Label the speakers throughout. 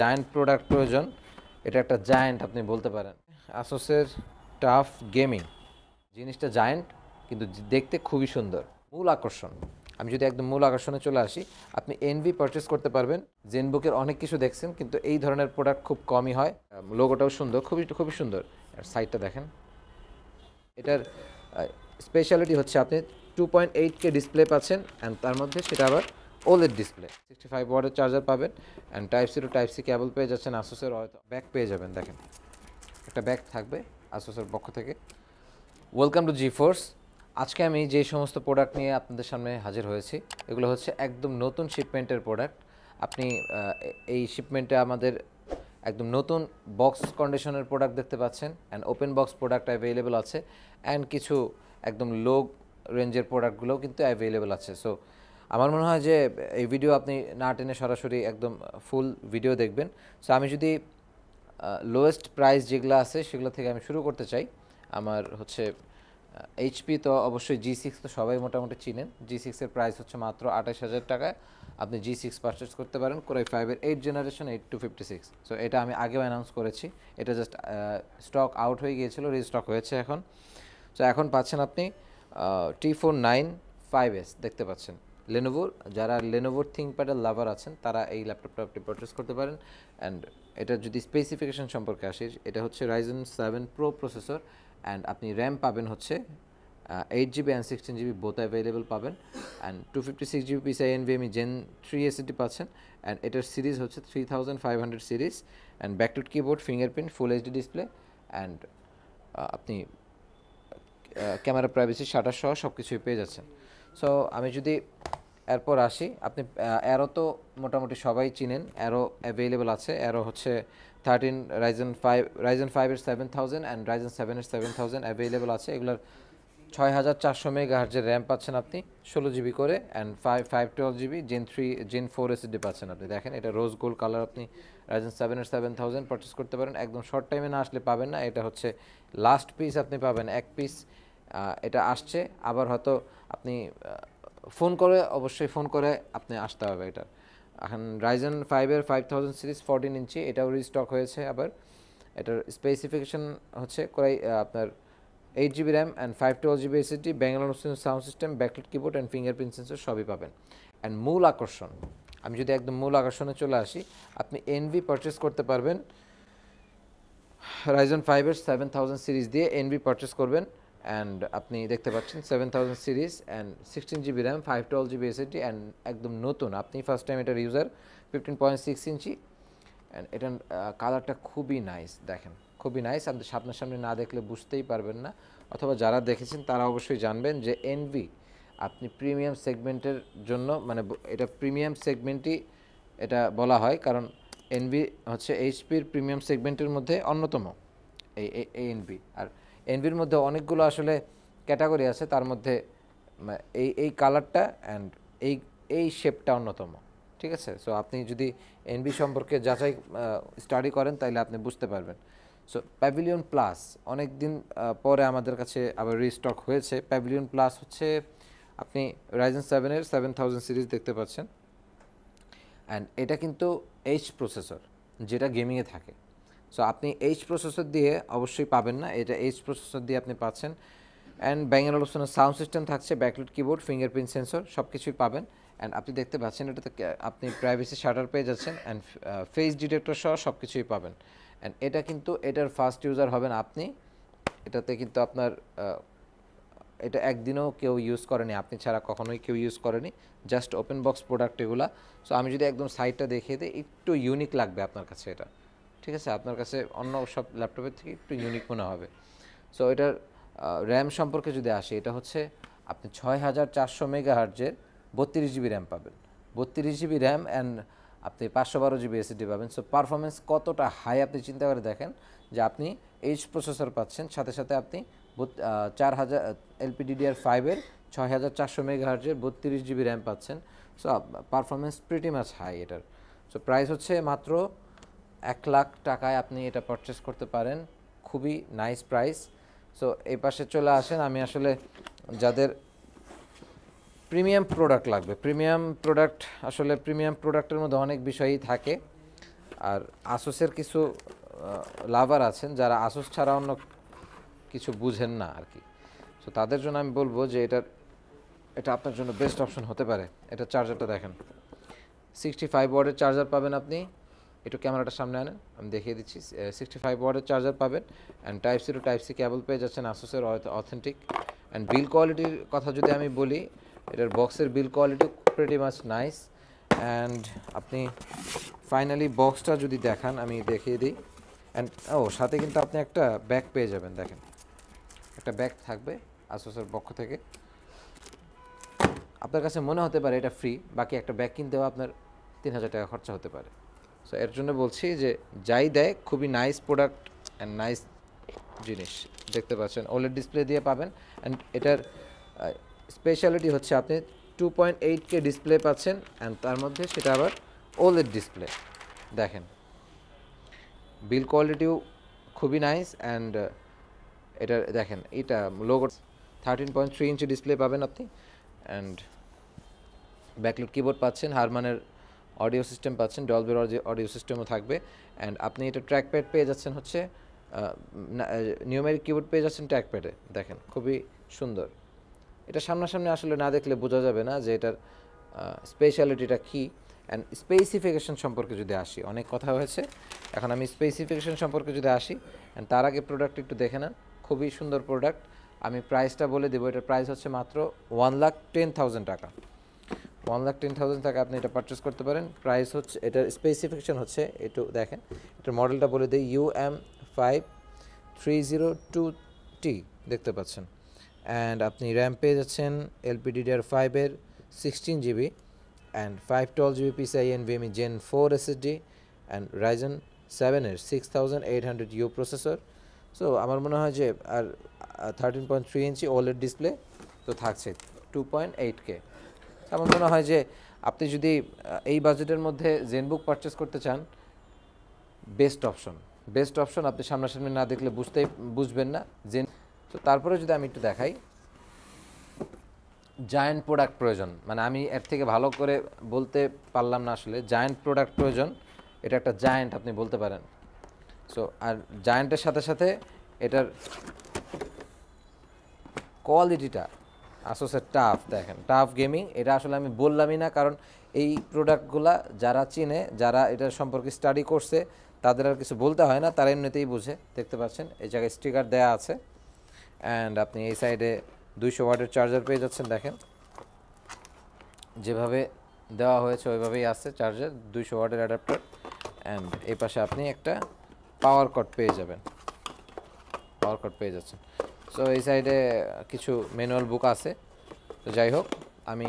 Speaker 1: Giant product প্রয়োজন, এটা একটা জায়ান্ট আপনি বলতে পারেন। আসুসের টাফ গেমিং জিনিসটা জায়ান্ট, কিন্তু দেখতে খুবই সুন্দর। মূল আকর্ষণ, আমি যদি একদম মূল আকর্ষণে চলে আসি, আপনি এনভি পারচেস করতে পারবেন। জেনবুকের অনেক কিছু দেখছেন, কিন্তু এই ধরনের প্রোডাক্ট খুব কমই হয়। লোগোটাও সুন্দর, খুবই খুবই সুন্দর। আর সাইডটা দেখেন, এটার স্পেশালিটি হচ্ছে আপনি 2.8K ডিসপ্লে পাচ্ছেন, অ্যান্ড তার মধ্যে সেটা আবার ওলেড ডিসপ্লে। 65 ওয়াটের চার্জার পাবেন, and type C to type C cable পেয়ে যাচ্ছেন। আসুসের হয়তো ব্যাগ পেয়ে যাবেন, দেখেন একটা ব্যাগ থাকবে আসুসের পক্ষ থেকে। Welcome to GeForce. আজকে আমি যে সমস্ত প্রোডাক্ট নিয়ে আপনাদের সামনে হাজির হয়েছি, এগুলো হচ্ছে একদম নতুন শিপমেন্টের প্রোডাক্ট। আপনি এই শিপমেন্টে আমাদের একদম নতুন বক্স কন্ডিশনের প্রোডাক্ট দেখতে পাচ্ছেন, and open box product available আছে, অ্যান্ড কিছু একদম লো রেঞ্জের প্রোডাক্টগুলোও কিন্তু অ্যাভেলেবেল আছে। সো আমার মনে হয় যে এই ভিডিও আপনি না টেনে সরাসরি একদম ফুল ভিডিও দেখবেন। সো আমি যদি লোয়েস্ট প্রাইস যেগুলো আছে সেগুলো থেকে আমি শুরু করতে চাই। আমার হচ্ছে এইচপি, তো অবশ্যই G6 তো সবাই মোটামুটি চিনেন। G6-এর প্রাইস হচ্ছে মাত্র 28,000 টাকায় আপনি G6 পারচেস করতে পারেন। Core i 5-এর 8 generation 8256। সো এটা আমি আগেও অ্যানাউন্স করেছি, এটা জাস্ট স্টক আউট হয়ে গিয়েছিল, রিস্টক হয়েছে এখন। সো এখন পাচ্ছেন আপনি T4 9 5S দেখতে পাচ্ছেন। লেনোভোর, যারা লেনোভোর থিংকপ্যাডের লাভার আছেন তারা এই ল্যাপটপটা আপনি পারচেস করতে পারেন। অ্যান্ড এটা যদি স্পেসিফিকেশন সম্পর্কে আসি, এটা হচ্ছে Ryzen 7 Pro প্রসেসর, অ্যান্ড আপনি র্যাম পাবেন হচ্ছে 8GB and 16GB both available পাবেন, and 256GB PCIe NVMe Gen 3 SSD পাচ্ছেন। অ্যান্ড এটার সিরিজ হচ্ছে 3500 series, and backlit keyboard, fingerprint, full HD display, and আপনি ক্যামেরা প্রাইভেসি শাটার সহ সব কিছুই পেয়ে যাচ্ছেন। সো আমি যদি এরপর আসি, আপনি অ্যারো তো মোটামুটি সবাই চিনেন, অ্যারো অ্যাভেলেবেল আছে। অ্যারো হচ্ছে 13 রাইজেন 5-এর 7000 অ্যান্ড রাইজেন 7-এর 7000 অ্যাভেলেবেল আছে। এগুলোর 6400 মেগাহার্জের র্যাম পাচ্ছেন আপনি, 16GB করে, অ্যান্ড 512GB Gen 4 SSD পাচ্ছেন আপনি। দেখেন এটা রোজ গোল্ড কালার, আপনি রাইজেন 7-এর 7000 পারচেস করতে পারেন। একদম শর্ট টাইমে না আসলে পাবেন না, এটা হচ্ছে লাস্ট পিস আপনি পাবেন, এক পিস এটা আসছে। আবার হয়তো আপনি ফোন করে, অবশ্যই ফোন করে আপনি আসতে হবে এটা। এখন রাইজেন 5-এর 5000 সিরিজ 14 ইঞ্চি, এটাও রিস্টক হয়েছে আবার। এটার স্পেসিফিকেশন হচ্ছে কোরাই আপনার 8GB RAM and 512GB SSD, Bangalore sound system, backlight keyboard and fingerprint sensor সবই পাবেন। অ্যান্ড মূল আকর্ষণ, আমি যদি একদম মূল আকর্ষণে চলে আসি, আপনি এনভি পারচেস করতে পারবেন। রাইজন 5-এর 7000 সিরিজ দিয়ে এনভি পারচেস করবেন, অ্যান্ড আপনি দেখতে পাচ্ছেন 7000 series and 16GB RAM, 512GB SSD, and একদম নতুন, আপনি ফার্স্ট টাইম এটার ইউজার। 15.6 ইঞ্চি, অ্যান্ড এটার কালারটা খুবই নাইস, দেখেন খুবই নাইস। আপনি সামনাসামনি না দেখলে বুঝতেই পারবেন না, অথবা যারা দেখেছেন তারা অবশ্যই জানবেন যে এনভি আপনি প্রিমিয়াম সেগমেন্টের জন্য, মানে এটা প্রিমিয়াম সেগমেন্টই এটা বলা হয়, কারণ এনভি হচ্ছে এইচপির প্রিমিয়াম সেগমেন্টের মধ্যে অন্যতম এই এনভি। আর এনভির মধ্যে অনেকগুলো আসলে ক্যাটাগরি আছে, তার মধ্যে এই কালারটা অ্যান্ড এই এই শেপটা অন্যতম, ঠিক আছে। সো আপনি যদি এনভি সম্পর্কে যাচাই স্টাডি করেন তাহলে আপনি বুঝতে পারবেন। সো প্যাভিলিয়ন প্লাস অনেক দিন পরে আমাদের কাছে আবার রিস্টক হয়েছে। প্যাভিলিয়ন প্লাস হচ্ছে আপনি রাইজেন 7-এর 7000 সিরিজ দেখতে পাচ্ছেন, অ্যান্ড এটা কিন্তু এইচ প্রসেসর, যেটা গেমিংয়ে থাকে। সো আপনি এইচ প্রসেসর দিয়ে অবশ্যই পাবেন না, এটা এইচ প্রসেসর দিয়ে আপনি পাচ্ছেন। অ্যান্ড ব্যাঙ্গালোর অপশনের সাউন্ড সিস্টেম থাকছে, ব্যাকলাইট কিবোর্ড, ফিঙ্গারপ্রিন্ট সেন্সর সব কিছুই পাবেন। অ্যান্ড আপনি দেখতে পাচ্ছেন এটাতে আপনি প্রাইভেসি শাটার পেয়ে যাচ্ছেন, অ্যান্ড ফেস ডিটেক্টর সহ সব কিছুই পাবেন। অ্যান্ড এটা কিন্তু এটার ফার্স্ট ইউজার হবেন আপনি। এটাতে কিন্তু আপনার এটা একদিনও কেউ ইউজ করেনি, আপনি ছাড়া কখনোই কেউ ইউজ করেনি, জাস্ট ওপেন বক্স প্রোডাক্ট এগুলা। সো আমি যদি একদম সাইডটা দেখিয়ে দিই, একটু ইউনিক লাগবে আপনার কাছে এটা, ঠিক আছে, আপনার কাছে অন্য সব ল্যাপটপের থেকে একটু ইউনিক মনে হবে। সো এটার র্যাম সম্পর্কে যদি আসি, এটা হচ্ছে আপনি 6400 মেগাহার্জের 32GB র্যাম পাবেন, 32GB র্যাম, অ্যান্ড আপনি 512GB SSD পাবেন। সো পারফরমেন্স কতটা হাই আপনি চিন্তা করে দেখেন, যে আপনি এইচ প্রসেসর পাচ্ছেন, সাথে সাথে আপনি 4000 LPDDR5-এর 6400 মেগাহার্জের 32GB র্যাম পাচ্ছেন। So performance pretty much high এটার। সো প্রাইস হচ্ছে মাত্র 1,00,000 টাকায় আপনি এটা পারচেস করতে পারেন, খুবই নাইস প্রাইস। সো এই পাশে চলে আসেন, আমি আসলে যাদের প্রিমিয়াম প্রোডাক্ট লাগবে, প্রিমিয়াম প্রোডাক্ট আসলে প্রিমিয়াম প্রোডাক্টের মধ্যে অনেক বিষয়ই থাকে। আর আসুসের কিছু লাভার আছেন যারা আসুস ছাড়া অন্য কিছু বুঝেন না আর কি। সো তাদের জন্য আমি বলবো যে এটা আপনার জন্য বেস্ট অপশন হতে পারে। এটা চার্জারটা দেখেন, 65 ওয়াটের চার্জার পাবেন আপনি। একটু ক্যামেরাটা সামনে আনেন, আমি দেখিয়ে দিচ্ছি। 65 ওয়াটের চার্জার পাবেন and type C to type C cable পেয়ে যাচ্ছেন আসুসের অথেন্টিক। অ্যান্ড বিল কোয়ালিটির কথা যদি আমি বলি, এটার বক্সের বিল quality pretty much nice. And আপনি ফাইনালি বক্সটা যদি দেখান, আমি দেখিয়ে দিই। অ্যান্ড সাথে কিন্তু আপনি একটা ব্যাগ পেয়ে যাবেন, দেখেন একটা ব্যাগ থাকবে আসুসের পক্ষ থেকে। আপনার কাছে মনে হতে পারে এটা ফ্রি, বাকি একটা ব্যাগ কিনতেও আপনার 3000 টাকা খরচা হতে পারে। সো এর জন্য বলছি যে যাই দেয় খুবই নাইস প্রোডাক্ট অ্যান্ড নাইস জিনিস। দেখতে পাচ্ছেন ওলেড ডিসপ্লে দিয়ে পাবেন। অ্যান্ড এটার স্পেশালিটি হচ্ছে আপনি 2.8K ডিসপ্লে পাচ্ছেন অ্যান্ড তার মধ্যে সেটা আবার ওলেড ডিসপ্লে। দেখেন বিল কোয়ালিটিও খুবই নাইস অ্যান্ড এটা দেখেন, এটা লোগো 13.3 ইঞ্চি ডিসপ্লে পাবেন আপনি। অ্যান্ড ব্যাকলাইট কিবোর্ড পাচ্ছেন, হারমানের অডিও সিস্টেম পাচ্ছেন, ডলবির অডিও সিস্টেমও থাকবে। অ্যান্ড আপনি এটা ট্র্যাকপ্যাড পেয়ে যাচ্ছেন হচ্ছে নিউমেরিক কিবোর্ড পেয়ে যাচ্ছেন ট্র্যাকপ্যাডে। দেখেন খুবই সুন্দর। এটা সামনাসামনি আসলে না দেখলে বোঝা যাবে না যে এটার স্পেশালিটিটা কী। অ্যান্ড স্পেসিফিকেশন সম্পর্কে যদি আসি, অনেক কথা হয়েছে, এখন আমি স্পেসিফিকেশন সম্পর্কে যদি আসি। অ্যান্ড তার আগে প্রোডাক্ট একটু দেখে নেন, খুবই সুন্দর প্রোডাক্ট। আমি প্রাইসটা বলে দেবো, এটার প্রাইস হচ্ছে মাত্র 1,10,000 টাকা। 1,10,000 টাকা আপনি এটা পারচেস করতে পারেন। প্রাইস হচ্ছে, এটার স্পেসিফিকেশন হচ্ছে, একটু দেখেন এটার মডেলটা বলে দিই, UM5302T দেখতে পাচ্ছেন। অ্যান্ড আপনি র্যাম পেয়ে যাচ্ছেন LPDDR5-এর 16 GB and 512 GB PCIe NVMe Gen 4 SSD and Ryzen 7-এর 6800U processor. So আমার মনে হয় যে আর 13.3 ইঞ্চি OLED ডিসপ্লে তো থাকছে 2.8K। আমার মনে হয় যে আপনি যদি এই বাজেটের মধ্যে জেনবুক পারচেস করতে চান, বেস্ট অপশন। আপনি সামনাসামনি না দেখলে বুঝবেন না জেন। তো তারপরে যদি আমি একটু দেখাই, জায়ান্ট প্রোডাক্ট প্রয়োজন, মানে আমি এর থেকে ভালো করে বলতে পারলাম না আসলে। জায়ান্ট প্রোডাক্ট প্রয়োজন, এটা একটা জায়ান্ট আপনি বলতে পারেন। সো আর জায়ান্টের সাথে সাথে এটার কোয়ালিটিটা, আসুসের টাফ, দেখেন টাফ গেমিং। এটা আসলে আমি বললামই না, কারণ এই প্রোডাক্টগুলা যারা চিনে, যারা এটার সম্পর্কে স্টাডি করছে, তাদের আর কিছু বলতে হয় না, তারা এমনিতেই বুঝে। দেখতে পাচ্ছেন এই জায়গায় স্টিকার দেয়া আছে। অ্যান্ড আপনি এই সাইডে 200 ওয়াটের চার্জার পেয়ে যাচ্ছেন, দেখেন যেভাবে দেওয়া হয়েছে ওইভাবেই আছে চার্জার, 200 ওয়াটের অ্যাডাপ্টার। অ্যান্ড এই পাশে আপনি একটা পাওয়ার কট পেয়ে যাচ্ছেন। সো এই সাইডে কিছু ম্যানুয়াল বুক আছে। তো যাই হোক, আমি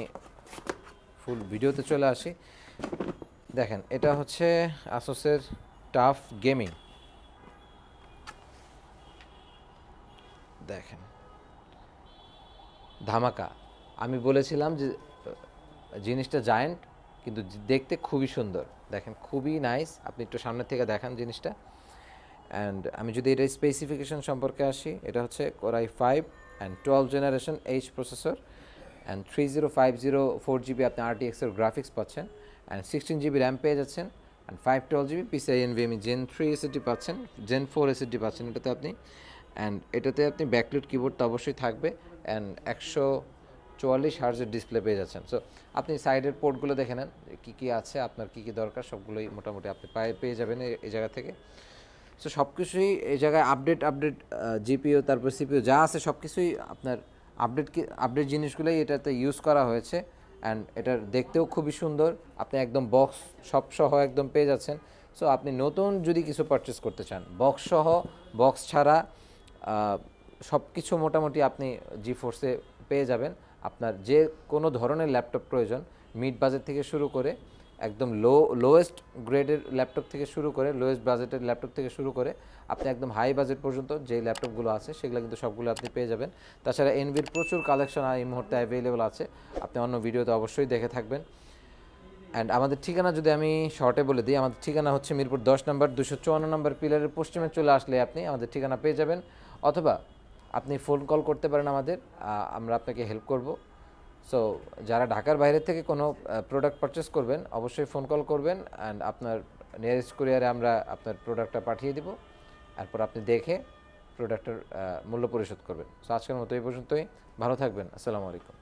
Speaker 1: ফুল ভিডিওতে চলে আসি। দেখেন এটা হচ্ছে আসুসের টাফ গেমিং। দেখেন ধামাকা। আমি বলেছিলাম যে জিনিসটা জায়ান্ট, কিন্তু দেখতে খুবই সুন্দর। দেখেন খুবই নাইস। আপনি একটু সামনের থেকে দেখান জিনিসটা। অ্যান্ড আমি যদি এটার স্পেসিফিকেশন সম্পর্কে আসি, এটা হচ্ছে Core i5 and 12 generation H processor and 3050 4GB আপনি RTX-এর গ্রাফিক্স পাচ্ছেন অ্যান্ড 16GB র্যাম পেয়ে যাচ্ছেন and 512GB PCIe NVMe Gen 3 SSD পাচ্ছেন, Gen 4 SSD পাচ্ছেন এটাতে আপনি। অ্যান্ড এটাতে আপনি ব্যাকলাইট কিবোর্ড তো অবশ্যই থাকবে অ্যান্ড 144 হার্জের ডিসপ্লে পেয়ে যাচ্ছেন। সো আপনি সাইডের পোর্টগুলো দেখে নেন কী কী আছে, আপনার কী কী দরকার সবগুলোই মোটামুটি আপনি পেয়ে যাবেন এই জায়গা থেকে। সো সব কিছুই এই জায়গায় আপডেট জিপিও তারপর সিপিও যা আছে সব কিছুই আপনার আপডেট জিনিসগুলোই এটাতে ইউজ করা হয়েছে। অ্যান্ড এটার দেখতেও খুবই সুন্দর। আপনি একদম বক্স সব সহ একদম পেয়ে যাচ্ছেন। সো আপনি নতুন যদি কিছু পারচেস করতে চান, বক্স সহ, বক্স ছাড়া সব কিছু মোটামুটি আপনি জিফোর্সে পেয়ে যাবেন। আপনার যে কোনো ধরনের ল্যাপটপ প্রয়োজন, মিড বাজেট থেকে শুরু করে একদম লোয়েস্ট গ্রেডের ল্যাপটপ থেকে শুরু করে, লোয়েস্ট বাজেটের ল্যাপটপ থেকে শুরু করে আপনি একদম হাই বাজেট পর্যন্ত যে ল্যাপটপগুলো আছে সেগুলো কিন্তু সবগুলো আপনি পেয়ে যাবেন। তাছাড়া এনভির প্রচুর কালেকশন এই মুহূর্তে অ্যাভেলেবল আছে, আপনি অন্য ভিডিওতে অবশ্যই দেখে থাকবেন। অ্যান্ড আমাদের ঠিকানা যদি আমি শর্টে বলে দিই, আমাদের ঠিকানা হচ্ছে মিরপুর 10 নম্বর 254 নম্বর পিলারের পশ্চিমে চলে আসলে আপনি আমাদের ঠিকানা পেয়ে যাবেন। অথবা আপনি ফোন কল করতে পারেন আমাদের, আমরা আপনাকে হেল্প করব। সো যারা ঢাকার বাইরে থেকে কোনো প্রোডাক্ট পারচেস করবেন অবশ্যই ফোন কল করবেন অ্যান্ড আপনার নিয়ারেস্ট কুরিয়ারে আমরা আপনার প্রোডাক্টটা পাঠিয়ে দিব, তারপর আপনি দেখে প্রোডাক্টের মূল্য পরিশোধ করবেন। সো আজকের মতো এই পর্যন্তই, ভালো থাকবেন, আসসালামু আলাইকুম।